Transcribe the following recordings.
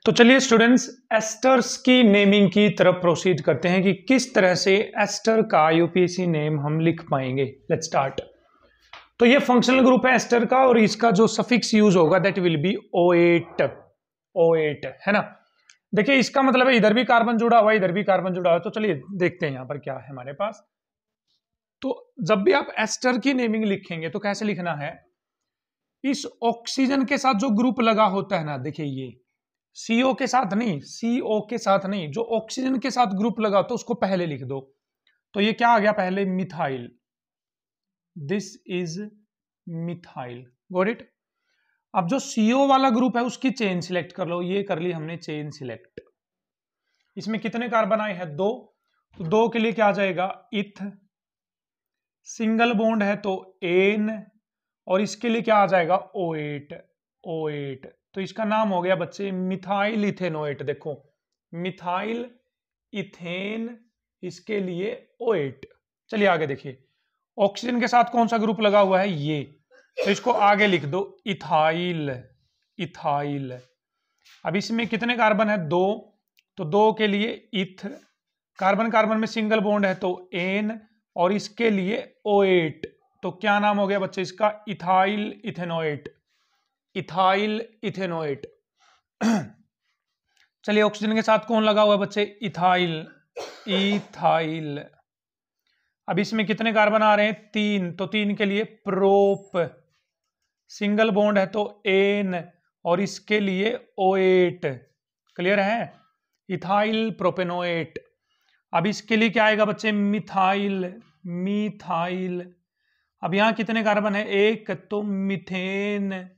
तो चलिए students asters की नेमिंग की तरफ प्रोसीड करते हैं कि किस तरह से एस्टर का यूपीएससी नेम हम लिख पाएंगे। Let's start. तो ये फंक्शनल ग्रुप है एस्टर का और इसका जो सफिक्स यूज होगा दैट विल बी O8 है ना। देखिए इसका मतलब है इधर भी कार्बन जुड़ा हुआ है इधर भी कार्बन जुड़ा हुआ है। तो चलिए देखते हैं यहाँ पर क्या है हमारे पास। तो जब भी आप एस्टर की नेमिंग लिखेंगे तो कैसे लिखना है, इस ऑक्सीजन के साथ जो ग्रुप लगा होता है ना, देखिए ये CO के साथ नहीं, CO के साथ नहीं, जो ऑक्सीजन के साथ ग्रुप लगा तो उसको पहले लिख दो। तो ये क्या आ गया, पहले methyl, this is methyl, got it. अब जो CO वाला ग्रुप है उसकी चेन सिलेक्ट कर लो, ये कर ली हमने चेन सिलेक्ट। इसमें कितने कार्बन आए हैं, 2, तो 2 के लिए क्या आ जाएगा, इथ, सिंगल बॉन्ड है तो एन, और इसके लिए क्या आ जाएगा, O8। तो इसका नाम हो गया बच्चे मिथाइल इथेनोएट। देखो मिथाइल इथेन, इसके लिए O8। चलिए आगे देखिए, ऑक्सीजन के साथ कौन सा ग्रुप लगा हुआ है, ये, तो इसको आगे लिख दो इथाइल। अब इसमें कितने कार्बन है, 2, तो 2 के लिए इथ, कार्बन कार्बन में सिंगल बॉन्ड है तो एन, और इसके लिए O8। तो क्या नाम हो गया बच्चे इसका, इथाइल इथेनोएट। चलिए ऑक्सीजन के साथ कौन लगा हुआ है बच्चे, इथाइल। अब इसमें कितने कार्बन आ रहे हैं, 3, तो 3 के लिए प्रोप, सिंगल बॉन्ड है तो एन, और इसके लिए O8। क्लियर है, इथाइल प्रोपेनोएट। अब इसके लिए क्या आएगा बच्चे, मिथाइल। अब यहां कितने कार्बन है, 1, तो मिथेन,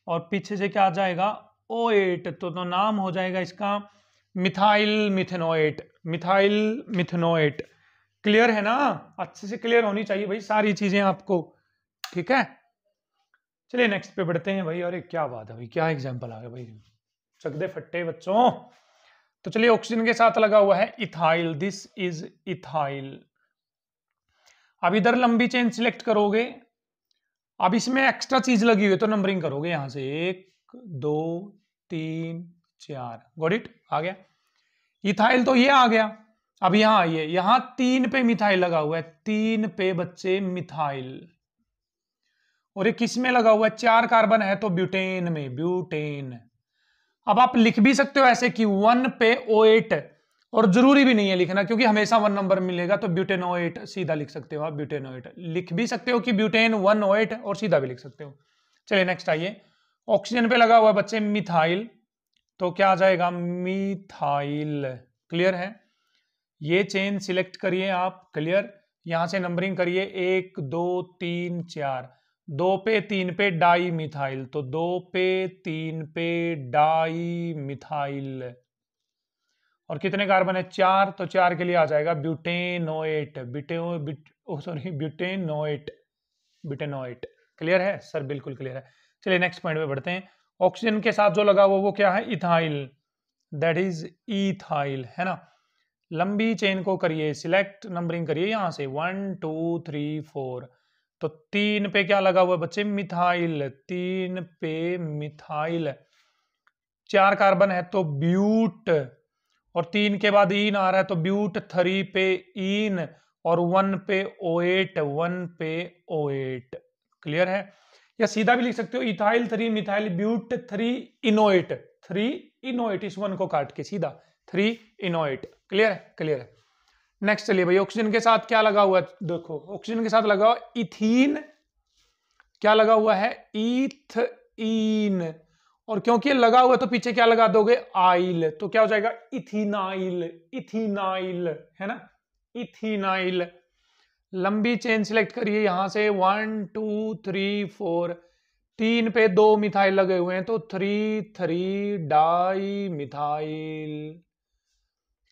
और पीछे से क्या आ जाएगा, O8। तो नाम हो जाएगा इसका मिथाइल मिथेनोएट। क्लियर है ना, अच्छे से क्लियर होनी चाहिए भाई सारी चीजें आपको, ठीक है। चलिए नेक्स्ट पे बढ़ते हैं भाई। अरे क्या बात है भाई, क्या एग्जांपल आ गया भाई, चकदे फट्टे बच्चों। तो चलिए ऑक्सीजन के साथ लगा हुआ है इथाइल, दिस इज इथाइल। अब इधर लंबी चेन सिलेक्ट करोगे, अब इसमें एक्स्ट्रा चीज लगी हुई है तो नंबरिंग करोगे यहां से 1 2 3 4, गॉट इट, आ गया इथाइल। तो ये आ गया। अब यहां आइए, यहां 3 पे मिथाइल लगा हुआ है, 3 पे बच्चे मिथाइल, और ये किस में लगा हुआ है, 4 कार्बन है तो ब्यूटेन में, ब्यूटेन। अब आप लिख भी सकते हो ऐसे कि 1 पे O8, और जरूरी भी नहीं है लिखना क्योंकि हमेशा 1 नंबर मिलेगा, तो ब्यूटेनोएट सीधा लिख सकते हो आप, ब्यूटेनोएट लिख भी सकते हो कि ब्यूटेन 1O8, और सीधा भी लिख सकते हो। चलिए नेक्स्ट आइए, ऑक्सीजन पे लगा हुआ बच्चे मिथाइल, तो क्या आ जाएगा, मिथाइल। क्लियर है, ये चेन सिलेक्ट करिए आप, क्लियर। यहां से नंबरिंग करिए 1 2 3 4, 2 पे 3 पे डाई मिथाइल, तो 2 पे 3 पे डाई मिथाइल, और कितने कार्बन है, 4, तो 4 के लिए आ जाएगा ब्यूटेनोएट। क्लियर है सर, बिल्कुल क्लियर है। चलिए नेक्स्ट पॉइंट पे बढ़ते हैं। ऑक्सीजन के साथ जो लगा हुआ वो क्या है, इथाइल, दैट इज इथाइल, है ना। लंबी चेन को करिए सिलेक्ट, नंबरिंग करिए यहां से 1 2 3 4, तो 3 पे क्या लगा हुआ है बच्चे, मिथाइल, 3 पे मिथाइल, 4 कार्बन है तो ब्यूट, और 3 के बाद इन आ रहा है तो ब्यूट, 3 पे इन, और 1 पे O8। क्लियर है, या सीधा भी लिख सकते हो इथाइल 3 मिथाइल ब्यूट 3 इनोएट, इस 1 को काट के सीधा 3 इनोएट। क्लियर है। नेक्स्ट चलिए भाई, ऑक्सीजन के साथ क्या लगा हुआ है, देखो ऑक्सीजन के साथ लगा हुआ इथीन, क्या लगा हुआ है, ईथीन, और क्योंकि लगा हुआ है तो पीछे क्या लगा दोगे, आइल, तो क्या हो जाएगा, इथीनाइल, है ना, इथीनाइल। लंबी चेन सिलेक्ट करिए यहां से 1 2 3 4, 3 पे 2 मिथाइल लगे हुए हैं तो 3 डाई मिथाइल,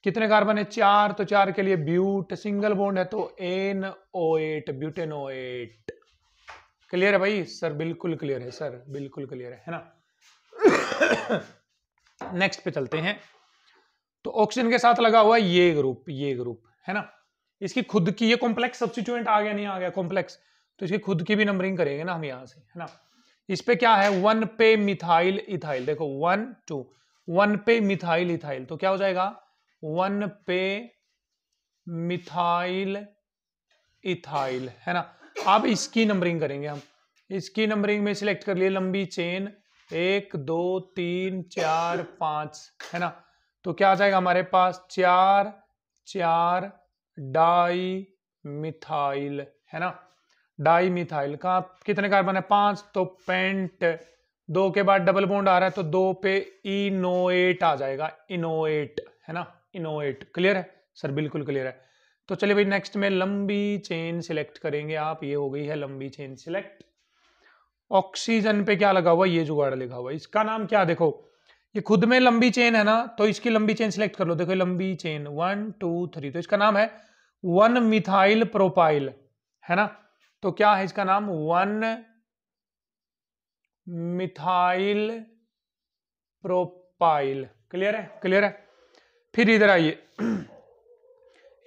कितने कार्बन है, 4, तो 4 के लिए ब्यूट, सिंगल बॉन्ड है तो NO8, ब्यूटेनोएट। क्लियर है भाई सर, बिल्कुल क्लियर है सर, बिल्कुल क्लियर है ना। नेक्स्ट पे चलते हैं। तो ऑक्सीजन के साथ लगा हुआ ये ग्रुप है ना, इसकी खुद की, ये कॉम्प्लेक्स सब्स्टिट्यूएंट आ गया, नहीं आ गया कॉम्प्लेक्स, तो इसकी खुद की भी नंबरिंग करेंगे ना हम यहां से, है ना। इस पे क्या है, 1 पे मिथाइल इथाइल, देखो 1 2, 1 पे मिथाइल इथाइल, तो क्या हो जाएगा 1 पे मिथाइल इथाइल, है ना। अब इसकी नंबरिंग करेंगे हम। इसकी नंबरिंग में सिलेक्ट कर लिए लंबी चेन 1 2 3 4 5, है ना। तो क्या आ जाएगा हमारे पास 4 4 डाई मिथाइल, है ना। डाई मिथाइल का कितने कार्बन है 5, तो पेंट 2 के बाद डबल बॉन्ड आ रहा है तो 2 पे इनोएट आ जाएगा, इनोएट, है ना, इनोएट। क्लियर है सर, बिल्कुल क्लियर है। तो चलिए भाई नेक्स्ट में लंबी चेन सिलेक्ट करेंगे आप। ये हो गई है लंबी चेन सिलेक्ट। ऑक्सीजन पे क्या लगा हुआ, ये जुगाड़ लिखा हुआ, इसका नाम क्या, देखो ये खुद में लंबी चेन है ना, तो इसकी लंबी चेन सिलेक्ट कर लो। देखो लंबी चेन 1 2 3, तो इसका नाम है 1 मिथाइल प्रोपाइल, है ना। तो क्या है इसका नाम 1 मिथाइल प्रोपाइल। क्लियर है, क्लियर है। फिर इधर आइए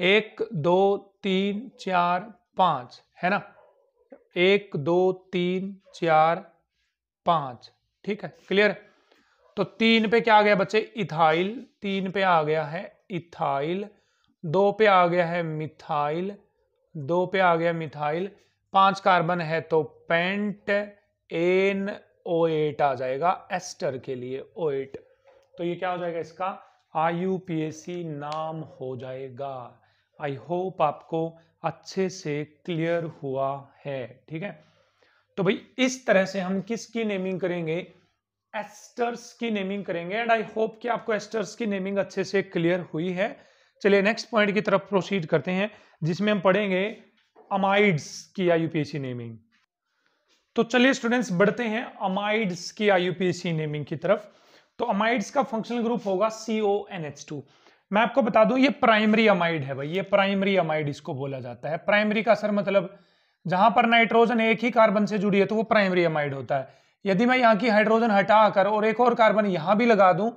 1 2 3 4 5, है ना। 1 2 3 4 5, ठीक है, क्लियर। तो 3 पे क्या आ गया बच्चे इथाइल, 3 पे आ गया है इथाइल, 2 पे आ गया है मिथाइल, 2 पे आ गया मिथाइल, 5 कार्बन है तो पेंट एन O8 आ जाएगा एस्टर के लिए O8। तो ये क्या हो जाएगा इसका IUPAC नाम हो जाएगा। आई होप आपको अच्छे से क्लियर हुआ है, ठीक है। तो भाई इस तरह से हम किसकी नेमिंग करेंगे, एस्टर्स की नेमिंग करेंगे। एंड आई होप कि आपको एस्टर्स की नेमिंग अच्छे से क्लियर हुई है। चलिए नेक्स्ट पॉइंट की तरफ प्रोसीड करते हैं, जिसमें हम पढ़ेंगे अमाइड्स की IUPAC नेमिंग। तो चलिए स्टूडेंट्स बढ़ते हैं अमाइड्स की IUPAC नेमिंग की तरफ। तो अमाइड्स का फंक्शनल ग्रुप होगा CONH2। मैं आपको बता दूं ये प्राइमरी अमाइड है भाई, ये प्राइमरी अमाइड इसको बोला जाता है। प्राइमरी का सर मतलब जहां पर नाइट्रोजन एक ही कार्बन से जुड़ी है तो वो प्राइमरी अमाइड होता है। यदि मैं यहाँ की हाइड्रोजन हटाकर और एक और कार्बन यहां भी लगा दूं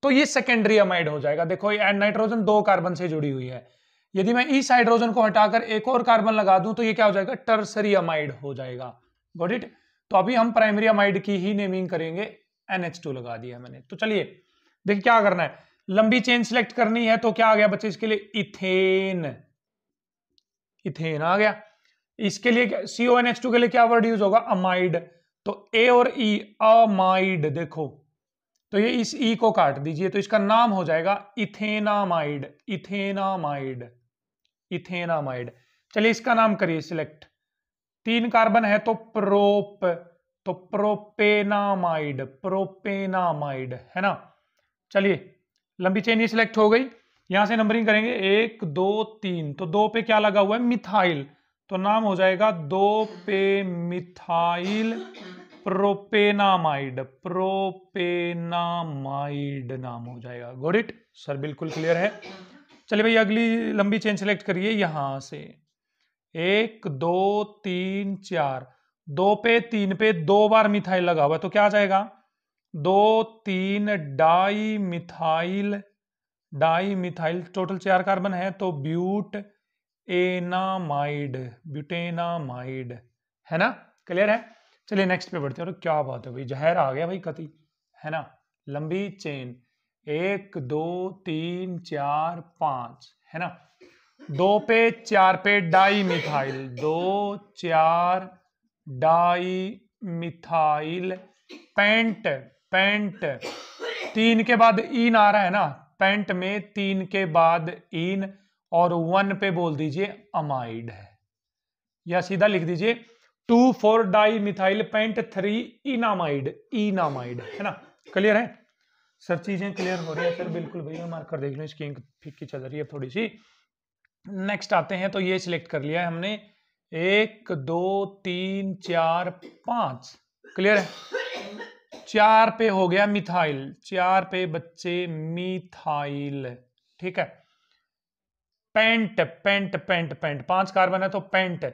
तो ये सेकेंडरी अमाइड हो जाएगा। देखो नाइट्रोजन 2 कार्बन से जुड़ी हुई है, यदि मैं इस हाइड्रोजन को हटाकर एक और कार्बन लगा दूं तो ये क्या हो जाएगा, टर्सरी अमाइड हो जाएगा। Got it. तो अभी हम प्राइमरी अमाइड की ही नेमिंग करेंगे, NH2 लगा दिया मैंने। तो चलिए देखिए क्या करना है, लंबी चेन सिलेक्ट करनी है। तो क्या आ गया बच्चे इसके लिए इथेन, इथेन आ गया। इसके लिए CONH2 के लिए क्या वर्ड यूज होगा, अमाइड। तो A और E अमाइड, देखो तो ये इस E को काट दीजिए तो इसका नाम हो जाएगा इथेनामाइड, इथेनामाइड, इथेनामाइड। चलिए इसका नाम करिए सिलेक्ट। 3 कार्बन है तो प्रोप, तो प्रोपेनामाइड, प्रोपेनामाइड, है ना। चलिए लंबी चेन ये सिलेक्ट हो गई। यहां से नंबरिंग करेंगे 1 2 3, तो 2 पे क्या लगा हुआ है मिथाइल, तो नाम हो जाएगा 2 पे मिथाइल प्रोपेनामाइड, प्रोपेनामाइड नाम हो जाएगा। गॉट इट सर, बिल्कुल क्लियर है। चलिए भाई अगली लंबी चेन सिलेक्ट करिए यहां से 1 2 3 4, 2 पे 3 पे 2 बार मिथाइल लगा हुआ है तो क्या आ जाएगा 2 3 die methyl, di methyl, total 4 carbon है तो ब्यूट एनामाइड, ब्यूटेनामाइड, है ना, क्लियर है। चलिए नेक्स्ट पे बढ़ते हैं। और क्या बात है भाई, जहर आ गया भाई कति, है ना। लंबी चेन 1 2 3 4 5, है ना। 2 पे 4 पे di methyl, 2 4 di methyl, pent, pent 3 के बाद इन आ रहा है ना, पेंट में 3 के बाद इन और 1 पे बोल दीजिए अमाइड है, या सीधा लिख दीजिए 2 4 डाई मिथाइल पेंट 3 इनामाइड, इनामाइड, है ना। क्लियर है सर, चीजें क्लियर हो रही है सर, बिल्कुल भैया मार्कर देख लो, इसकी इंक फीकी चल रही है थोड़ी सी। नेक्स्ट आते हैं, तो ये सिलेक्ट कर लिया है हमने 1 2 3 4 5, क्लियर है। 4 पे हो गया मिथाइल, 4 पे बच्चे मिथाइल, ठीक है। Pent pent pent pent 5 carbon है तो पेंट,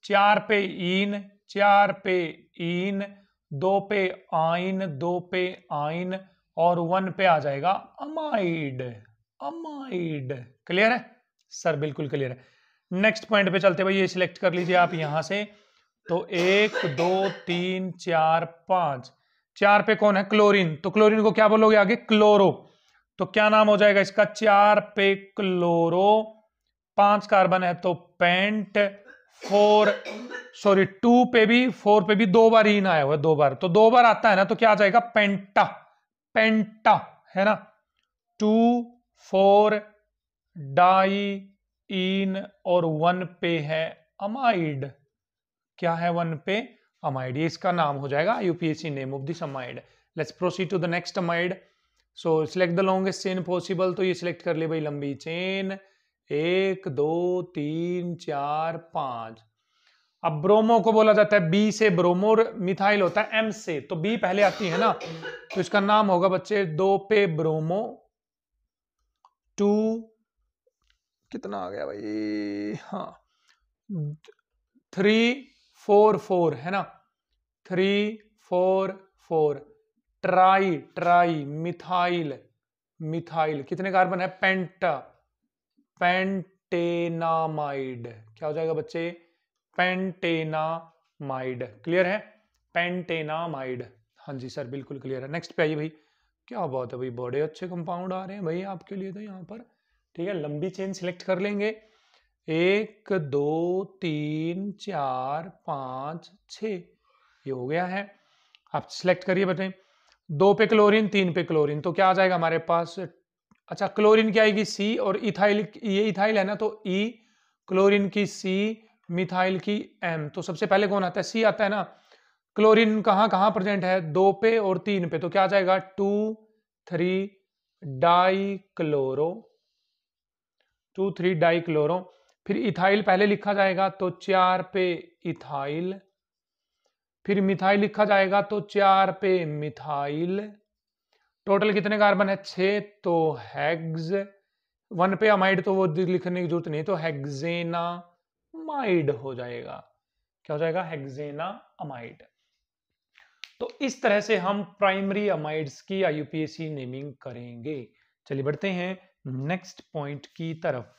4 पे इन, 4 पे इन, 2 पे आइन, 2 पे आइन और 1 पे आ जाएगा अमाइड, अमाइड, क्लियर है सर, बिल्कुल क्लियर है। नेक्स्ट पॉइंट पे चलते भाई, ये सिलेक्ट कर लीजिए आप यहां से। तो 1 2 3 4 5, 4 पे कौन है? क्लोरीन। तो क्लोरीन को क्या बोलोगे आगे? क्लोरो। तो क्या नाम हो जाएगा इसका? 4 पे क्लोरो, 5 कार्बन है तो पेंट, 2 पे भी 4 पे भी 2 बार इन आया हुआ है, 2 बार, तो 2 बार आता है ना, तो क्या आ जाएगा? पेंटा। पेंटा है ना। 2 4 डाई इन और 1 पे है अमाइड। क्या है? 1 पे अमाइड। ये इसका नाम हो जाएगा UPSC name of this amide. Let's proceed to the next amide. So select the longest chain possible. तो ये सिलेक्ट कर ले भाई लंबी चेन, 1 2 3 4 5। अब ब्रोमो को बोला जाता है बी से, ब्रोमो, मिथाइल होता है एम से, तो बी पहले आती है ना, तो इसका नाम होगा बच्चे 2 पे ब्रोमो, 2 कितना आ गया भाई? हाँ 3 4 4 है ना, 3 4 4 ट्राई, ट्राई मिथाइल, मिथाइल कितने कार्बन है? पेंटा, पेंटेनामाइड। क्या हो जाएगा बच्चे? पेंटेनामाइड। क्लियर है? पेंटेनामाइड। हाँ जी सर बिल्कुल क्लियर है। नेक्स्ट पे आइए भाई। क्या बात है भाई, बड़े अच्छे कंपाउंड आ रहे हैं भाई आपके लिए तो यहाँ पर। ठीक है, लंबी चेन सिलेक्ट कर लेंगे, 1 2 3 4 5 6, ये हो गया है। आप सिलेक्ट करिए बताएं। 2 पे क्लोरीन, 3 पे क्लोरीन, तो क्या आ जाएगा हमारे पास? अच्छा क्लोरीन की आएगी सी, और इथाइल, ये इथाइल है ना, तो ई, क्लोरीन की सी, मिथाइल की एम। तो सबसे पहले कौन आता है? सी आता है ना। क्लोरीन कहाँ कहाँ प्रेजेंट है? 2 पे और 3 पे, तो क्या आ जाएगा? 2 3 डाई क्लोरो, 2 3 डाई क्लोरो। फिर इथाइल पहले लिखा जाएगा तो 4 पे इथाइल, फिर मिथाइल लिखा जाएगा तो 4 पे मिथाइल। टोटल कितने कार्बन है? 6, तो हेक्स। 1 पे अमाइड तो वो लिखने की जरूरत नहीं, तो हेक्सेनामाइड हो जाएगा। क्या हो जाएगा? हेक्सेनामाइड। तो इस तरह से हम प्राइमरी अमाइड्स की यूपीएससी नेमिंग करेंगे। चलिए बढ़ते हैं नेक्स्ट पॉइंट की तरफ।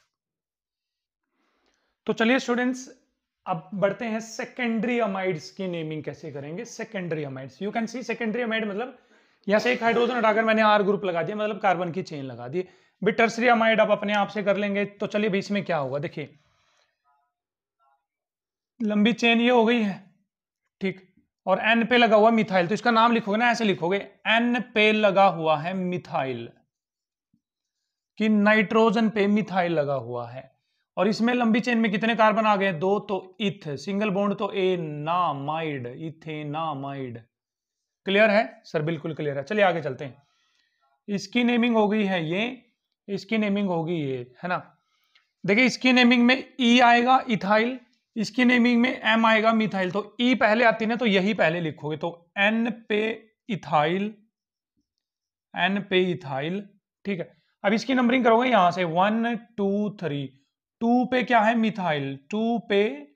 तो चलिए स्टूडेंट्स अब बढ़ते हैं सेकेंडरी अमाइड्स की नेमिंग कैसे करेंगे। Secondary amides, you can see secondary amide मतलब यहां से एक हाइड्रोजन हटाकर मैंने आर ग्रुप लगा दिया, मतलब कार्बन की चेन लगा दी। भी टर्सरी अमाइड आप अपने आप से कर लेंगे। तो चलिए भी इसमें क्या होगा, देखिए लंबी चेन ये हो गई है, ठीक, और एन पे लगा हुआ मिथाइल, तो इसका नाम लिखोगे ना, ऐसे लिखोगे एन पे लगा हुआ है मिथाइल, कि नाइट्रोजन पे मिथाइल लगा हुआ है। और इसमें लंबी चेन में कितने कार्बन आ गए? 2, तो इथ, सिंगल बॉन्ड तो ए नामाइड, इथेनामाइड। क्लियर है सर? बिल्कुल क्लियर है। चलिए आगे चलते हैं। इसकी नेमिंग हो गई है ये, इसकी नेमिंग होगी ये, है ना। देखिए इसकी नेमिंग में ई आएगा इथाइल, इसकी नेमिंग में एम आएगा मिथाइल, तो ई पहले आती ना, तो यही पहले लिखोगे, तो एन पे इथाइल, एन पे इथाइल, ठीक है। अब इसकी नंबरिंग करोगे यहां से 1 2 3, 2 पे क्या है? मिथाइल, 2 पे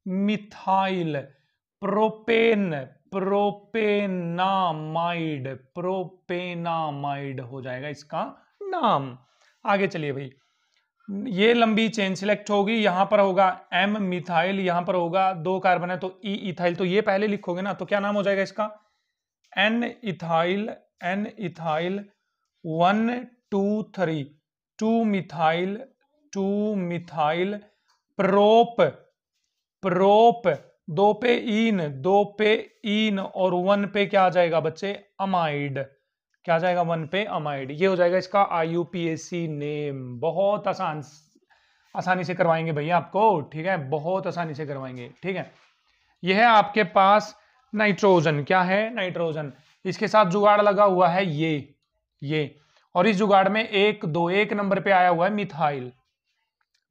मिथाइल, प्रोपेन, प्रोपेनामाइड, प्रोपेनामाइड हो जाएगा इसका नाम। आगे चलिए भाई, ये लंबी चेन सिलेक्ट होगी, यहां पर होगा एम मिथाइल, यहां पर होगा 2 कार्बन है तो ई इथाइल, तो ये पहले लिखोगे ना, तो क्या नाम हो जाएगा इसका? N ethyl, N ethyl 1 2 3, 2 methyl, 2 methyl, prop, prop, 2 पे इन, 2 पे इन, और 1 पे क्या आ जाएगा बच्चे? अमाइड। क्या आ जाएगा? 1 पे अमाइड। ये हो जाएगा इसका आईयूपीएसी नेम। बहुत आसानी से करवाएंगे भैया आपको, ठीक है, बहुत आसानी से करवाएंगे, ठीक है। यह है आपके पास नाइट्रोजन। क्या है? नाइट्रोजन। इसके साथ जुगाड़ लगा हुआ है ये, और इस जुगाड़ में 1 2 1 नंबर पे आया हुआ है मिथाइल,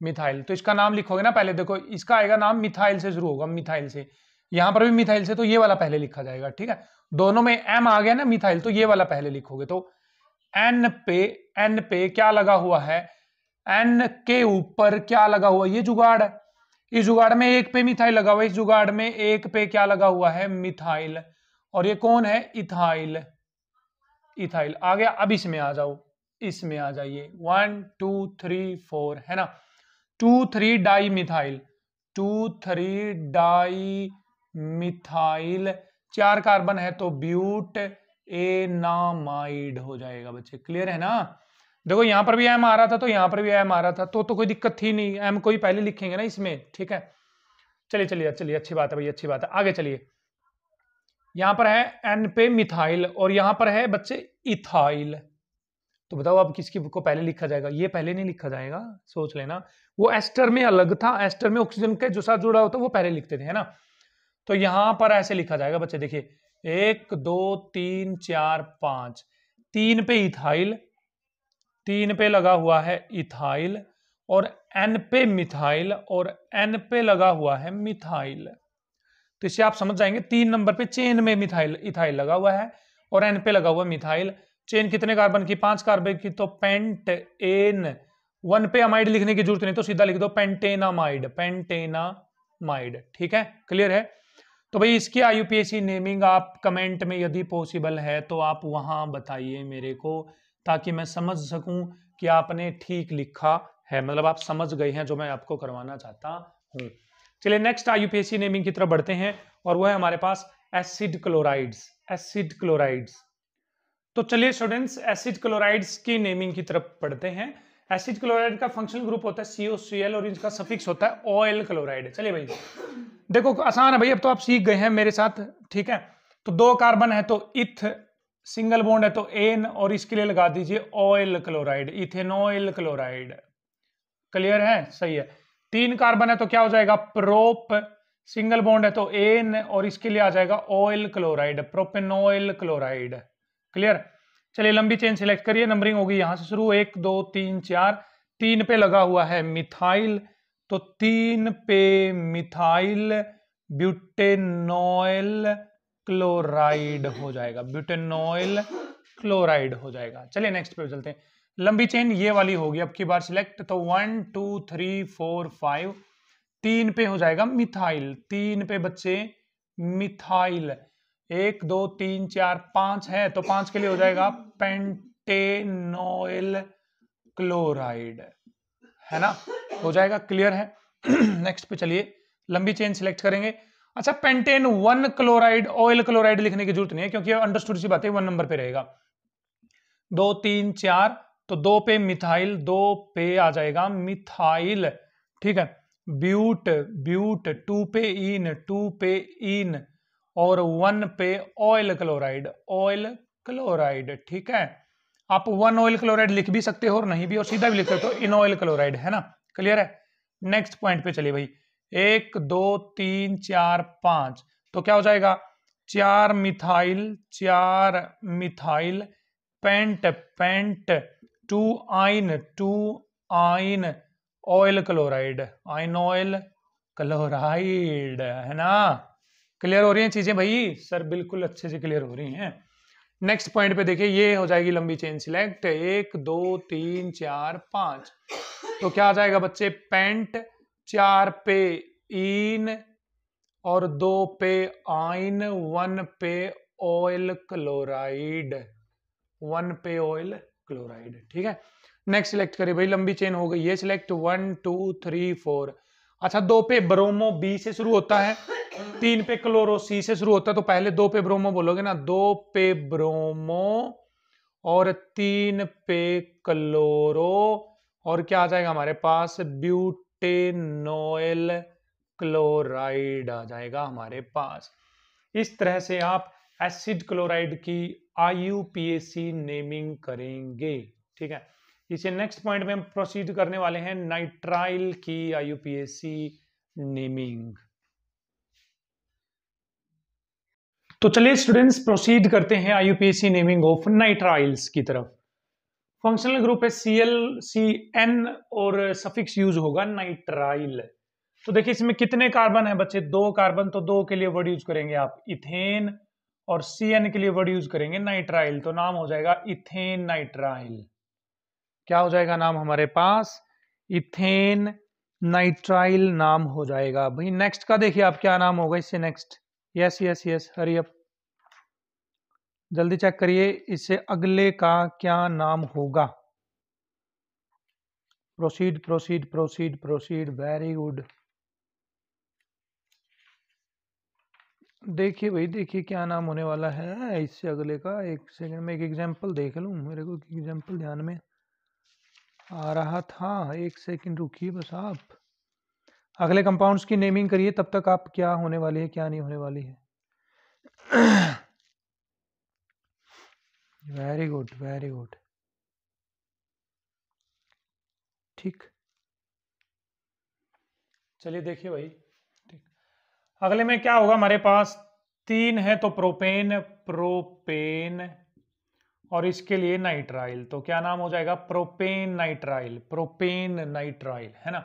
मिथाइल, तो इसका नाम लिखोगे ना पहले, देखो इसका आएगा नाम मिथाइल से शुरू होगा, मिथाइल से, यहां पर भी मिथाइल से, तो ये वाला पहले लिखा जाएगा, ठीक है। दोनों में एम आ गया ना मिथाइल, तो ये वाला पहले लिखोगे। तो एन पे क्या लगा हुआ है? एन के ऊपर क्या लगा हुआ? ये जुगाड़ है, इस जुगाड़ में 1 पे मिथाइल लगा हुआ है, इस जुगाड़ में 1 पे क्या लगा हुआ है? मिथाइल, और ये कौन है? इथाइल, इथाइल आ गया। अब इसमें आ जाओ, इसमें आ जाइए, 1 2 3 4 है ना, 2 3 die methyl, 2 3 di methyl, 4 carbon है तो ब्यूट एनामाइड हो जाएगा बच्चे। क्लियर है ना? देखो यहां पर भी एम आ रहा था तो यहां पर भी एम आ रहा था, तो कोई दिक्कत थी नहीं, एम कोई पहले लिखेंगे ना इसमें। ठीक है, चलिए चलिए चलिए, अच्छी बात है भाई, अच्छी बात है। आगे चलिए, यहां पर है एन पे मिथाइल और यहां पर है बच्चे इथाइल। तो बताओ अब किसकी को पहले लिखा जाएगा? ये पहले नहीं लिखा जाएगा, सोच लेना। वो एस्टर में अलग था, एस्टर में ऑक्सीजन के जो साथ जुड़ा होता वो पहले लिखते थे, है ना? तो यहां पर ऐसे लिखा जाएगा बच्चे, देखिए 1 2 3 4 5, 3 पे इथाइल, 3 पे लगा हुआ है इथाइल, और एन पे मिथाइल, और एन पे लगा हुआ है मिथाइल। तो इससे आप समझ जाएंगे 3 नंबर पे चेन में मिथाइल इथाइल लगा हुआ है और एन पे लगा हुआ मिथाइल। चेन कितने कार्बन की? 5 कार्बन की, तो पेंट एन। 1 पे अमाइड लिखने की जरूरत नहीं, तो सीधा लिख दो पेंटेनामाइड, पेंटेनामाइड। ठीक है, क्लियर है? तो भाई इसकी आईयूपीएसी नेमिंग आप कमेंट में यदि पॉसिबल है तो आप वहां बताइए मेरे को, ताकि मैं समझ सकूं कि आपने ठीक लिखा है, मतलब आप समझ गए हैं जो मैं आपको करवाना चाहता हूं। चलिए नेक्स्ट आईयूपीएसी नेमिंग की तरफ बढ़ते हैं, और वो है हमारे पास एसिड क्लोराइड्स। एसिड क्लोराइड्स, तो चलिए स्टूडेंट्स एसिड क्लोराइड्स की नेमिंग की तरफ बढ़ते हैं। एसिड क्लोराइड का फंक्शनल ग्रुप होता है COCl और इसका सफिक्स होता है ऑयल क्लोराइड। चलिए भाई देखो आसान है भाई, अब तो आप सीख गए हैं मेरे साथ। ठीक है, तो 2 कार्बन है तो इथ, सिंगल बॉन्ड है तो एन, और इसके लिए लगा दीजिए ऑयल क्लोराइड, इथेनॉयल क्लोराइड। क्लियर है? सही है। 3 कार्बन है तो क्या हो जाएगा? प्रोप, सिंगल बॉन्ड है तो एन, और इसके लिए आ जाएगा ऑयल क्लोराइड, प्रोपेनॉयल क्लोराइड। क्लियर? चलिए लंबी चेन सिलेक्ट करिए, नंबरिंग होगी यहां से शुरू, 1 2 3 4। 3 पे लगा हुआ है मिथाइल, तो 3 पे मिथाइल ब्यूटेनॉयल क्लोराइड हो जाएगा, ब्यूटेनॉयल क्लोराइड हो जाएगा। चलिए नेक्स्ट पे चलते हैं। लंबी चेन ये वाली होगी अब की बार सिलेक्ट, तो 1 2 3 4 5। 3 पे हो जाएगा मिथाइल, 3 पे बच्चे मिथाइल। 1 2 3 4 5 है तो 5 के लिए हो जाएगा पेंटेनॉयल क्लोराइड, है ना? हो जाएगा। क्लियर है? नेक्स्ट पे चलिए, लंबी चेन सिलेक्ट करेंगे। अच्छा, पेंटेन 1 क्लोराइड, ऑयल क्लोराइड लिखने की जरूरत नहीं है क्योंकि अंडरस्टूड सी बात है, 1 नंबर पे रहेगा। 2 3 4, तो 2 पे मिथाइल, 2 पे आ जाएगा मिथाइल। ठीक है, ब्यूट, ब्यूट 2 पे इन, 2 पे इन, और 1 पे ऑयल क्लोराइड, ऑयल क्लोराइड। ठीक है, आप 1 ऑयल क्लोराइड लिख भी सकते हो और नहीं भी, और सीधा भी लिख सकते हो इन ऑयल क्लोराइड, है ना? क्लियर है? नेक्स्ट पॉइंट पे चलिए भाई, 1 2 3 4 5, तो क्या हो जाएगा? 4 मिथाइल, 4 मिथाइल, पेंट, पेंट 2 आइन, 2 आइन ऑयल क्लोराइड, आइन ऑयल क्लोराइड, है ना? क्लियर हो रही हैं चीजें भाई? सर बिल्कुल अच्छे से क्लियर हो रही हैं। नेक्स्ट पॉइंट पे देखिए, ये हो जाएगी लंबी चेन सिलेक्ट, 1 2 3 4 5, तो क्या आ जाएगा बच्चे? पेंट, 4 पे इन, और 2 पे आइन, 1 पे ऑयल क्लोराइड, 1 पे ऑयल क्लोराइड। ठीक है, नेक्स्ट सिलेक्ट करिए भाई, लंबी चेन हो गई ये सिलेक्ट, 1 2 3 4। अच्छा, 2 पे ब्रोमो बी से शुरू होता है, 3 पे क्लोरो सी से शुरू होता है, तो पहले 2 पे ब्रोमो बोलोगे ना, 2 पे ब्रोमो और 3 पे क्लोरो, और क्या आ जाएगा हमारे पास? ब्यूटेनॉयल क्लोराइड आ जाएगा हमारे पास। इस तरह से आप एसिड क्लोराइड की आईयूपीएसी नेमिंग करेंगे। ठीक है, इसे नेक्स्ट पॉइंट में हम प्रोसीड करने वाले हैं नाइट्राइल की आईयूपीएसी नेमिंग। तो चलिए स्टूडेंट्स प्रोसीड करते हैं आईयूपीएसी नेमिंग ऑफ नाइट्राइल्स की तरफ। फंक्शनल ग्रुप है ClCN और सफिक्स यूज होगा नाइट्राइल। तो देखिए इसमें कितने कार्बन है बच्चे? 2 कार्बन, तो 2 के लिए वर्ड यूज करेंगे आप इथेन, और CN के लिए वर्ड यूज करेंगे नाइट्राइल, तो नाम हो जाएगा इथेन नाइट्राइल। क्या हो जाएगा नाम हमारे पास? इथेन नाइट्राइल नाम हो जाएगा भाई। नेक्स्ट का देखिए आप क्या नाम होगा इससे next. Yes yes yes, hurry up, जल्दी चेक करिए इससे अगले का क्या नाम होगा। Proceed proceed proceed proceed, very good. देखिए भाई, देखिए क्या नाम होने वाला है इससे अगले का। एक सेकंड में एक एग्जांपल देख लूँ, मेरे को एग्जांपल ध्यान में आ रहा था। एक सेकंड रुकिए बस आप। अगले कंपाउंड्स की नेमिंग करिए, तब तक आप क्या होने वाली है क्या नहीं होने वाली है। Very good, very good. ठीक, चलिए देखिए भाई। ठीक, अगले में क्या होगा हमारे पास। 3 है तो प्रोपेन, प्रोपेन और इसके लिए नाइट्राइल, तो क्या नाम हो जाएगा, प्रोपेन नाइट्राइल, प्रोपेन नाइट्राइल, है ना।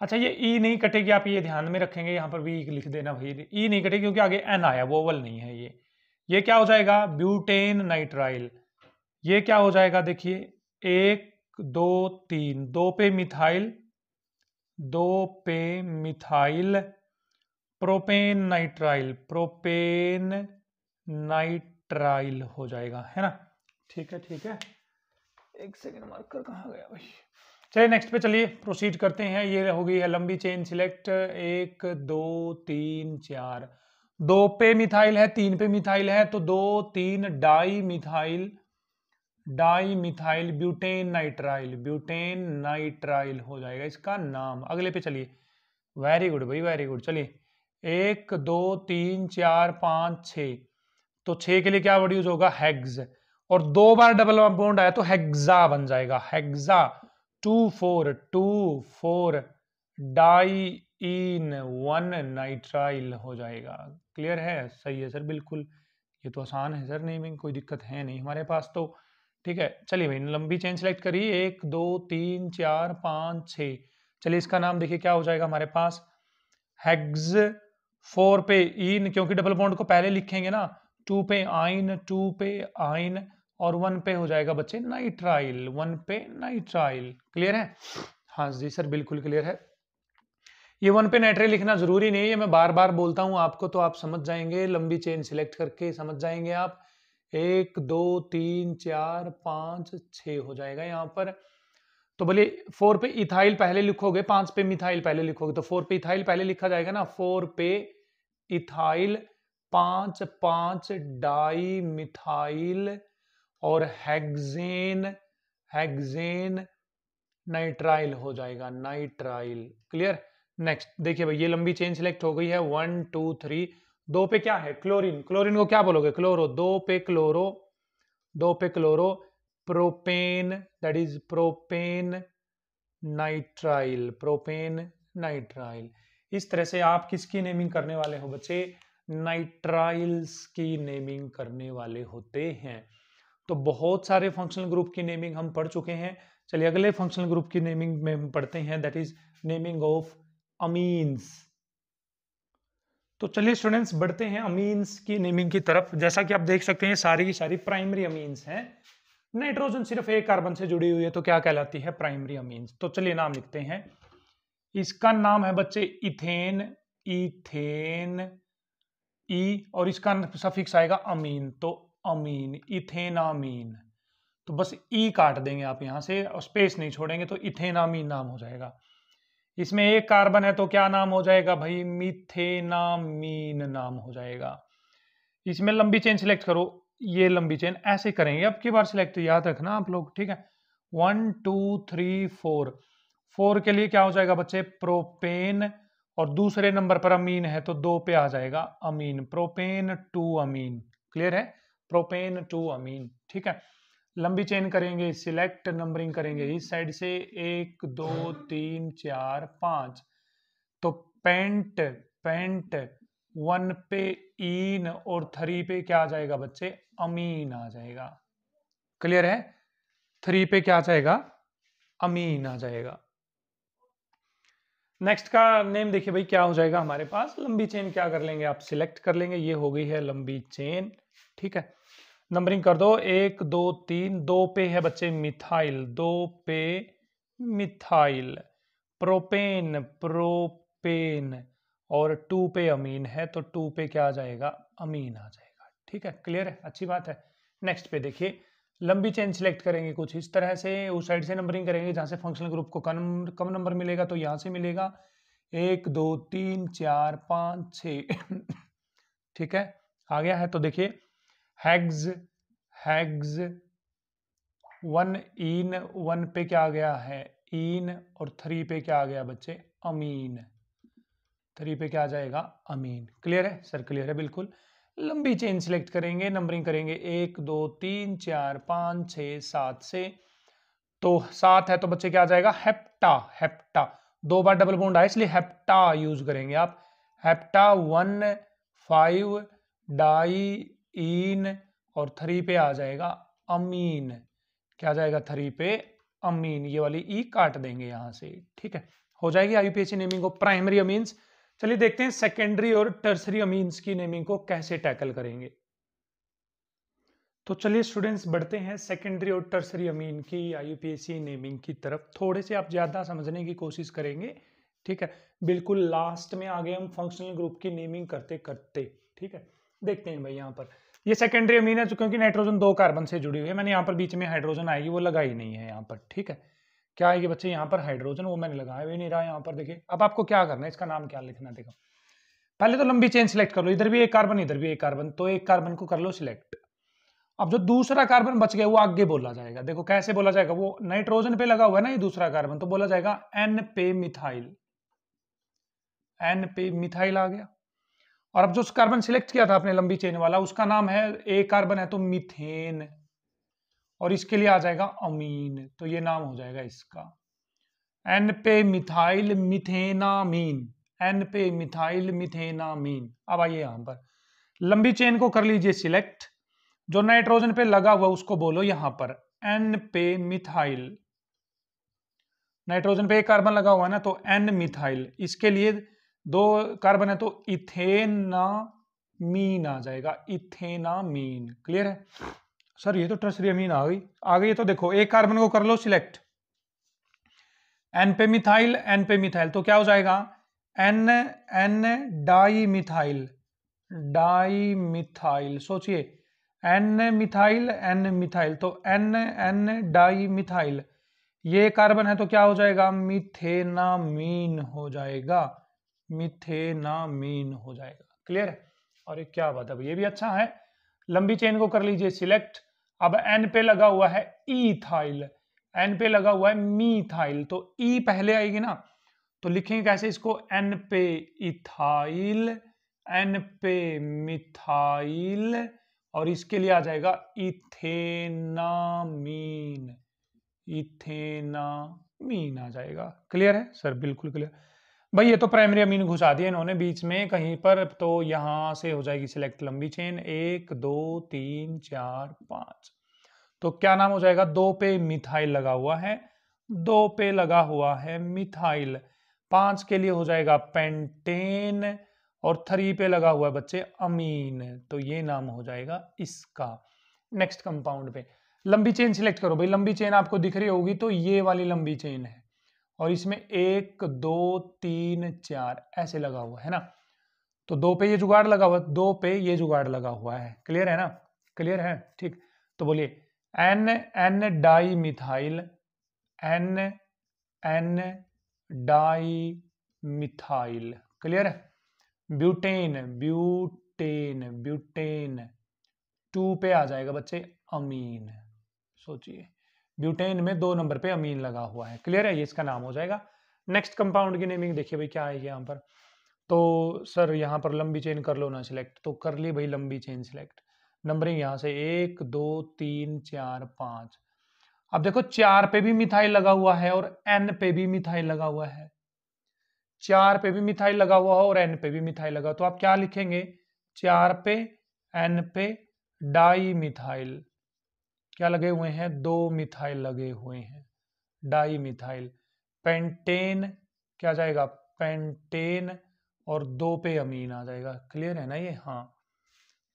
अच्छा, ये ई नहीं कटेगी, आप ये ध्यान में रखेंगे, यहाँ पर भी लिख देना भाई, ई नहीं कटेगी क्योंकि आगे एन आया, वोवल नहीं है ये क्या हो जाएगा, ब्यूटेन नाइट्राइल। ये क्या हो जाएगा, देखिए 1 2 3, 2 पे मिथाइल, 2 पे methyl propane nitrile, propane nitrile हो जाएगा, है ना। ठीक है, ठीक है। एक सेकंड, मार्कर कहाँ गया भाई। चलिए नेक्स्ट पे चलिए प्रोसीड करते हैं। ये हो गई है लंबी चेन सिलेक्ट। 1 2 3 4, 2 पे मिथाइल है, 3 पे मिथाइल है, तो 2 3 die methyl, di methyl butane nitrile, butane nitrile हो जाएगा इसका नाम। अगले पे चलिए। वेरी गुड भाई, वेरी गुड। चलिए 1 2 3 4 5 6, तो 6 के लिए क्या वर्ड यूज होगा, हेक्स, और 2 बार डबल बॉन्ड आया तो हेक्सा बन जाएगा, हेक्सा। 2 4 डाई इन 1 नाइट्राइल हो जाएगा। क्लियर है, सही है सर, बिल्कुल। ये तो आसान है सर, नेमिंग कोई दिक्कत है नहीं हमारे पास तो। ठीक है, चलिए भाई लंबी चेन सेलेक्ट करिए। 1 2 3 4 5 6, चलिए इसका नाम देखिए क्या हो जाएगा हमारे पास, हेक्स। 4 पे इन, क्योंकि डबल बॉन्ड को पहले लिखेंगे ना। 2 पे आइन, 2 पे आइन, और 1 पे हो जाएगा बच्चे नाइट्राइल, 1 पे नाइट्राइल। क्लियर है, हाँ जी सर, बिल्कुल क्लियर है। ये 1 पे नाइट्राइल लिखना जरूरी नहीं है, मैं बार बार बोलता हूं आपको तो आप समझ जाएंगे, लंबी चेन सिलेक्ट करके समझ जाएंगे आप। 1 2 3 4 5 6 हो जाएगा यहाँ पर। तो बोले 4 पे इथाइल पहले लिखोगे, 5 पे मिथाइल पहले लिखोगे, तो 4 पे इथाइल पहले लिखा जाएगा ना, 4 पे इथाइल, 5 5 डाई मिथाइल और हेक्सेन, हेक्सेन नाइट्राइल हो जाएगा, नाइट्राइल। क्लियर। नेक्स्ट देखिए भाई, ये लंबी चेन सिलेक्ट हो गई है। 1 2 3, 2 पे क्या है, क्लोरीन, क्लोरीन को क्या बोलोगे, क्लोरो, 2 पे क्लोरो, 2 पे chloro, propane, that is propane nitrile, propane nitrile. इस तरह से आप किसकी नेमिंग करने वाले हो बच्चे, नाइट्राइल्स की नेमिंग करने वाले होते हैं। तो बहुत सारे फंक्शनल ग्रुप की नेमिंग हम पढ़ चुके हैं। चलिए अगले फंक्शनल ग्रुप की नेमिंग में हम पढ़ते हैं, that is naming of amines. तो चलिए स्टूडेंट्स बढ़ते हैं अमीन्स की नेमिंग की तरफ। जैसा कि आप देख सकते हैं सारी की सारी प्राइमरी अमीन्स हैं। नाइट्रोजन सिर्फ एक कार्बन से जुड़ी हुई है, तो क्या कहलाती है, प्राइमरी अमीन्स। तो चलिए नाम लिखते हैं। इसका नाम है बच्चे इथेन, इथेन, ई, और इसका सफिक्स आएगा अमीन, तो अमीन, इथेनामीन। तो बस ई काट देंगे आप यहां से, और स्पेस नहीं छोड़ेंगे, तो इथेनामीन नाम हो जाएगा। इसमें एक कार्बन है तो क्या नाम हो जाएगा भाई, मिथेनामीन नाम हो जाएगा। इसमें लंबी चेन सिलेक्ट करो, ये लंबी चेन ऐसे करेंगे अब की बार सिलेक्ट, याद रखना आप लोग, ठीक है। 1 2 3 4, 4 के लिए क्या हो जाएगा बच्चे, प्रोपेन, और दूसरे नंबर पर अमीन है तो 2 पे आ जाएगा अमीन, प्रोपेन 2 अमीन। क्लियर है, प्रोपेन 2 अमीन। ठीक है, लंबी चेन करेंगे, सिलेक्ट, नंबरिंग करेंगे इस साइड से, 1 2 3 4 5, तो पेंट, पेंट 1 पे इन, और 3 पे क्या आ जाएगा बच्चे, अमीन आ जाएगा। क्लियर है, 3 पे क्या आ जाएगा, अमीन आ जाएगा। नेक्स्ट का नेम देखिए भाई क्या हो जाएगा हमारे पास, लंबी चेन क्या कर लेंगे आप, सिलेक्ट कर लेंगे, ये हो गई है लंबी चेन। ठीक है, नंबरिंग कर दो, 1 2 3, 2 पे है बच्चे मिथाइल, 2 पे मिथाइल, प्रोपेन, प्रोपेन, और 2 पे अमीन है तो 2 पे क्या आ जाएगा, अमीन आ जाएगा। ठीक है, क्लियर है, अच्छी बात है। नेक्स्ट पे देखिए, लंबी चेन सिलेक्ट करेंगे कुछ इस तरह से, उस साइड से नंबरिंग करेंगे, जहां से फंक्शनल ग्रुप को कम नंबर मिलेगा तो यहां से मिलेगा। 1 2 3 4 5 6 ठीक है, आ गया है। तो देखिए हैग्स, हैग्स 1 इन, 1 पे क्या आ गया है इन, और 3 पे क्या आ गया बच्चे अमीन, 3 पे क्या आ जाएगा अमीन। क्लियर है सर? क्लियर है बिल्कुल। लंबी चेन सिलेक्ट करेंगे, नंबरिंग करेंगे 1 2 3 4 5 6 7 से, तो 7 है तो बच्चे क्या आ जाएगा हेप्टा, हेप्टा 2 बार डबल बॉन्ड आया इसलिए हेप्टा यूज करेंगे आप। हेप्टा 1 5 डाई इन, और 3 पे आ जाएगा अमीन, क्या आ जाएगा 3 पे अमीन, ये वाली ई काट देंगे यहां से। ठीक है, हो जाएगी IUPAC naming of primary amines. चलिए देखते हैं सेकेंडरी और टर्सरी अमीन्स की नेमिंग को कैसे टैकल करेंगे। तो चलिए स्टूडेंट्स बढ़ते हैं सेकेंडरी और टर्सरी अमीन की आईयूपीएसी नेमिंग की तरफ। थोड़े से आप ज्यादा समझने की कोशिश करेंगे। ठीक है, बिल्कुल लास्ट में आगे हम फंक्शनल ग्रुप की नेमिंग करते करते। ठीक है, देखते हैं भाई यहाँ पर ये सेकेंडरी अमीन है, क्योंकि नाइट्रोजन 2 कार्बन से जुड़ी हुई है। मैंने यहाँ पर बीच में हाइड्रोजन आएगी वो लगाई नहीं है यहाँ पर। ठीक है, क्या आएगी बच्चे यहाँ पर हाइड्रोजन, वो मैंने लगाया भी नहीं रहा यहाँ पर। देखिए अब आपको क्या करना है, इसका नाम क्या लिखना है। देखो पहले तो लंबी चेन सिलेक्ट कर लो, इधर भी एक कार्बन इधर भी एक कार्बन, तो एक कार्बन को कर लो सिलेक्ट। अब जो दूसरा कार्बन बच गया वो आगे बोला जाएगा। देखो कैसे बोला जाएगा, वो नाइट्रोजन पे लगा हुआ है ना ये दूसरा कार्बन, तो बोला जाएगा एन पे मिथाइल, एन पे मिथाइल आ गया। और अब जो कार्बन सिलेक्ट किया था आपने लंबी चेन वाला, उसका नाम है, एक कार्बन है तो मीथेन, और इसके लिए आ जाएगा अमीन, तो ये नाम हो जाएगा इसका एन पे मिथाइल मिथेनामीन, एन पे मिथाइल मिथेनामीन। अब आइए यहां पर लंबी चेन को कर लीजिए सिलेक्ट, जो नाइट्रोजन पे लगा हुआ उसको बोलो यहां पर एन पे मिथाइल, नाइट्रोजन पे एक कार्बन लगा हुआ है ना तो एन मिथाइल, इसके लिए 2 कार्बन है तो इथेनामीन आ जाएगा, इथेनामीन। क्लियर है सर? ये तो टर्सरी अमीन आ गई, आ गई। तो देखो एक कार्बन को कर लो सिलेक्ट, एन पे मिथाइल, एन पे मिथाइल, तो क्या हो जाएगा N, N di methyl, di methyl. सोचिए एन मिथाइल एन मिथाइल, तो एन एन डाई मिथाइल, ये कार्बन है तो क्या हो जाएगा मिथेनामीन हो जाएगा, मिथेनामीन हो जाएगा। क्लियर है? और ये क्या बात है, ये भी अच्छा है। लंबी चेन को कर लीजिए सिलेक्ट, अब एन पे लगा हुआ है इथाइल, एन पे लगा हुआ है मीथाइल, तो ई पहले आएगी ना, तो लिखेंगे कैसे इसको एन पे इथाइल, एन पे मिथाइल, और इसके लिए आ जाएगा इथेनामीन, इथेनामीन आ जाएगा। क्लियर है सर? बिल्कुल क्लियर। भाई ये तो प्राइमरी अमीन घुसा दिया इन्होंने बीच में कहीं पर, तो यहां से हो जाएगी सिलेक्ट लंबी चेन 1 2 3 4 5, तो क्या नाम हो जाएगा, 2 पे मिथाइल लगा हुआ है, 2 पे लगा हुआ है मिथाइल, 5 के लिए हो जाएगा पेंटेन, और 3 पे लगा हुआ है बच्चे अमीन, तो ये नाम हो जाएगा इसका। नेक्स्ट कंपाउंड पे लंबी चेन सिलेक्ट करो भाई, लंबी चेन आपको दिख रही होगी, तो ये वाली लंबी चेन है, और इसमें 1 2 3 4 ऐसे लगा हुआ है ना, तो 2 पे ये जुगाड़ लगा हुआ है, 2 पे ये जुगाड़ लगा हुआ है। क्लियर है ना? क्लियर है? ठीक, तो बोलिए N, N di methyl, N N di methyl. Clear है? ब्यूटेन, ब्यूटेन, ब्यूटेन, 2 पे आ जाएगा बच्चे अमीन। सोचिए ब्यूटेन में 2 नंबर पे अमीन लगा हुआ है। क्लियर है? ये इसका नाम हो जाएगा। नेक्स्ट कंपाउंड की नेमिंग देखिए भाई क्या आएगी यहाँ पर, तो सर यहाँ पर लंबी चेन कर लो ना सिलेक्ट, तो कर ली भाई लंबी चेन सिलेक्ट, नंबरिंग यहाँ से 1 2 3 4 5। अब देखो 4 पे भी मिथाइल लगा हुआ है और एन पे भी मिथाइल लगा हुआ है, 4 पे भी मिथाइल लगा हुआ है और एन पे भी मिथाइल लगा, तो आप क्या लिखेंगे, 4 पे एन पे डाई मिथाइल, क्या लगे हुए हैं, 2 मिथाइल लगे हुए हैं, डाई मिथाइल, पेंटेन क्या जाएगा पेंटेन, और 2 पे अमीन आ जाएगा। क्लियर है ना ये? हाँ,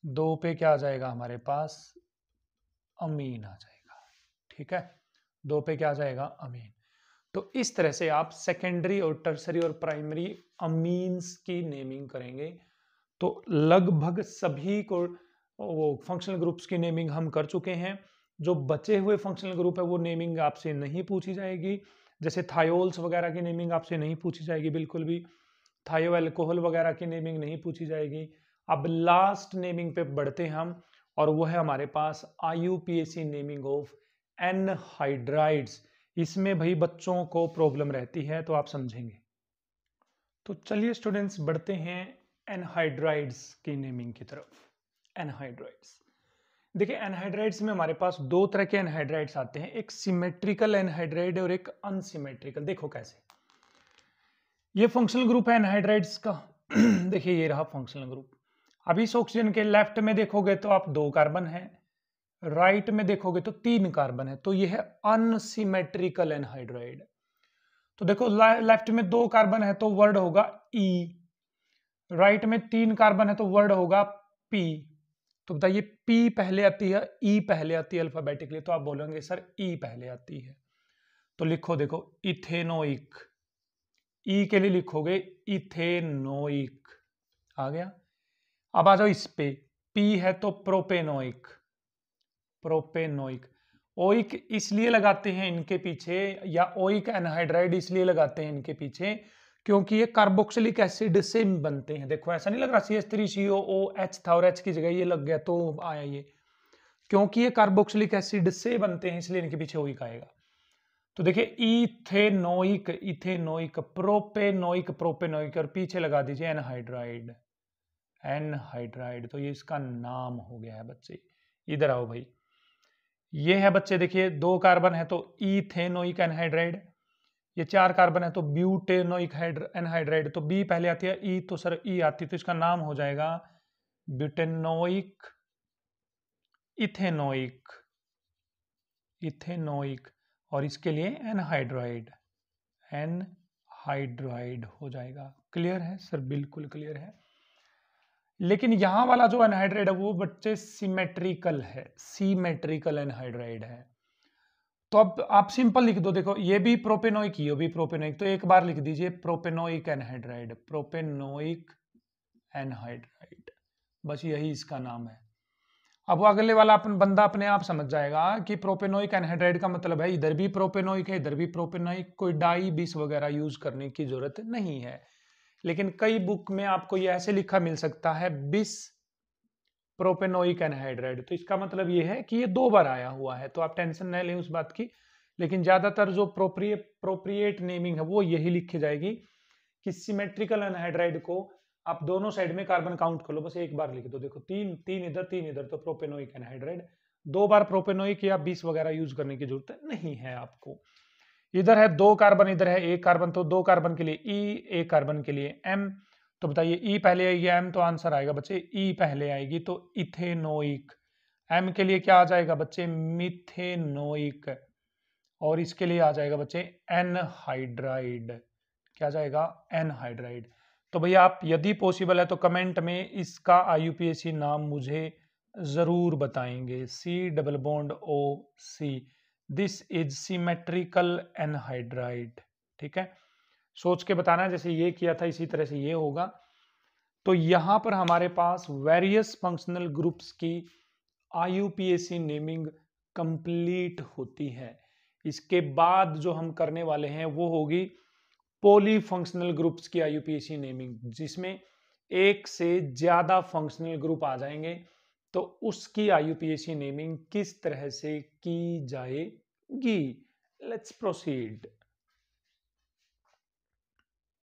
2 पे क्या आ जाएगा हमारे पास अमीन आ जाएगा। ठीक है, 2 पे क्या आ जाएगा अमीन। तो इस तरह से आप सेकेंडरी और टर्सरी और प्राइमरी अमीन्स की नेमिंग करेंगे। तो लगभग सभी को वो फंक्शनल ग्रुप्स की नेमिंग हम कर चुके हैं। जो बचे हुए फंक्शनल ग्रुप है वो नेमिंग आपसे नहीं पूछी जाएगी, जैसे थायोल्स वगैरह की नेमिंग आपसे नहीं पूछी जाएगी बिल्कुल भी, थायो अल्कोहल वगैरह की नेमिंग नहीं पूछी जाएगी, अब लास्ट नेमिंग पे बढ़ते हैं हम, और वो है हमारे पास IUPAC नेमिंग ऑफ एनहाइड्राइड्स। इसमें भाई बच्चों को प्रॉब्लम रहती है, तो आप समझेंगे। तो चलिए स्टूडेंट्स बढ़ते हैं एनहाइड्राइड्स की नेमिंग की तरफ। एनहाइड्राइड्स, देखिए एनहाइड्राइड्स में हमारे पास दो तरह के एनहाइड्राइड्स आते हैं, एक सिमेट्रिकल एनहाइड्राइड और एक अनसिमेट्रिकल। देखो कैसे, ये फंक्शनल ग्रुप है एनहाइड्राइड्स का। देखिए ये रहा फंक्शनल ग्रुप। अब इस ऑक्सीजन के लेफ्ट में देखोगे तो आप 2 कार्बन है, राइट में देखोगे तो 3 कार्बन है, तो ये है अनसिमेट्रिकल एनहाइड्राइड। तो देखो लेफ्ट में 2 कार्बन है तो वर्ड होगा ई, राइट में 3 कार्बन है तो वर्ड होगा पी। तो बताइए पी पहले आती है ई पहले आती है अल्फाबेटिकली, तो आप बोलोगे सर ई पहले आती है। तो लिखो देखो इथेनोइक, ई के लिए लिखोगे इथेनोइक, आ गया। अब आ जाओ इस पे, पी है तो प्रोपेनोइक, प्रोपेनोइक। ओइक इसलिए लगाते हैं इनके पीछे, या ओइक एनहाइड्राइड इसलिए लगाते हैं इनके पीछे क्योंकि ये कार्बोक्सिलिक एसिड से बनते हैं। देखो ऐसा नहीं लग रहा CH3COOH था और H की जगह ये लग गया तो आया ये, क्योंकि ये कार्बोक्सिलिक एसिड से बनते हैं इसलिए इनके पीछे ओइक आएगा। तो देखिए इथेनोइक, इथेनोइक, प्रोपेनोइक, प्रोपेनोइक, और पीछे लगा दीजिए एनहाइड्राइड, एनहाइड्राइड। तो ये इसका नाम हो गया है बच्चे। इधर आओ भाई, ये है बच्चे देखिए 2 कार्बन है तो इथेनोइक एनहाइड्राइड, ये 4 कार्बन है तो ब्यूटेनोइक एनहाइड्राइड। तो बी पहले आती है, ई तो सर ई आती, तो इसका नाम हो जाएगा ब्यूटेनोइक इथेनोइक, इथेनोइक, और इसके लिए एनहाइड्राइड, एनहाइड्राइड हो जाएगा। क्लियर है सर? बिल्कुल क्लियर है। लेकिन यहां वाला जो एनहाइड्राइड है वो बच्चे सिमेट्रिकल है, सिमेट्रिकल एनहाइड्राइड है। तो अब आप सिंपल लिख दो, देखो ये भी प्रोपेनोइक, ये भी प्रोपेनोइक, तो एक बार लिख दीजिए प्रोपेनोइक एनहाइड्राइड, प्रोपेनोइक एनहाइड्राइड, बस यही इसका नाम है। अब वो अगले वाला बंदा अपने आप समझ जाएगा कि प्रोपेनोइक एनहाइड्राइड का मतलब है इधर भी प्रोपेनोइक है इधर भी प्रोपेनोइक, कोई डाई बिस वगैरह यूज करने की जरूरत नहीं है। लेकिन कई बुक में आपको ये ऐसे लिखा मिल सकता है बिस प्रोपेनोइक एनहाइड्राइड, तो इसका मतलब ये है कि ये 2 बार आया हुआ है, तो आप टेंशन न लें उस बात की। लेकिन ज्यादातर जो प्रोप्रिएट नेमिंग है वो यही लिखी जाएगी कि सिमेट्रिकल एनहाइड्राइड को आप दोनों साइड में कार्बन काउंट कर लो, बस एक बार लिख दो। देखो 3 3 इधर 3 इधर, तो प्रोपेनोइक एनहाइड्राइड। 2 बार प्रोपेनोइक या 20 वगैरह यूज करने की जरूरत नहीं है आपको। इधर है 2 कार्बन, इधर है 1 कार्बन, तो 2 कार्बन के लिए ई, 1 कार्बन के लिए एम। तो बताइए ई पहले आएगी एम, तो आंसर आएगा बच्चे ई पहले आएगी, तो इथेनोइक। एम के लिए क्या आ जाएगा बच्चे? मिथेनोइक। और इसके लिए आ जाएगा बच्चे एनहाइड्राइड। क्या जाएगा? एनहाइड्राइड। तो भैया आप यदि पॉसिबल है तो कमेंट में इसका IUPAC नाम मुझे जरूर बताएंगे। C double bond O C, this is symmetrical anhydride. ठीक है, सोच के बताना, जैसे ये किया था इसी तरह से ये होगा। तो यहां पर हमारे पास वेरियस फंक्शनल ग्रुप्स की IUPAC नेमिंग कंप्लीट होती है। इसके बाद जो हम करने वाले हैं वो होगी पॉलीफंक्शनल ग्रुप्स की IUPAC नेमिंग, जिसमें एक से ज्यादा फंक्शनल ग्रुप आ जाएंगे, तो उसकी IUPAC नेमिंग किस तरह से की जाएगी। Let's proceed.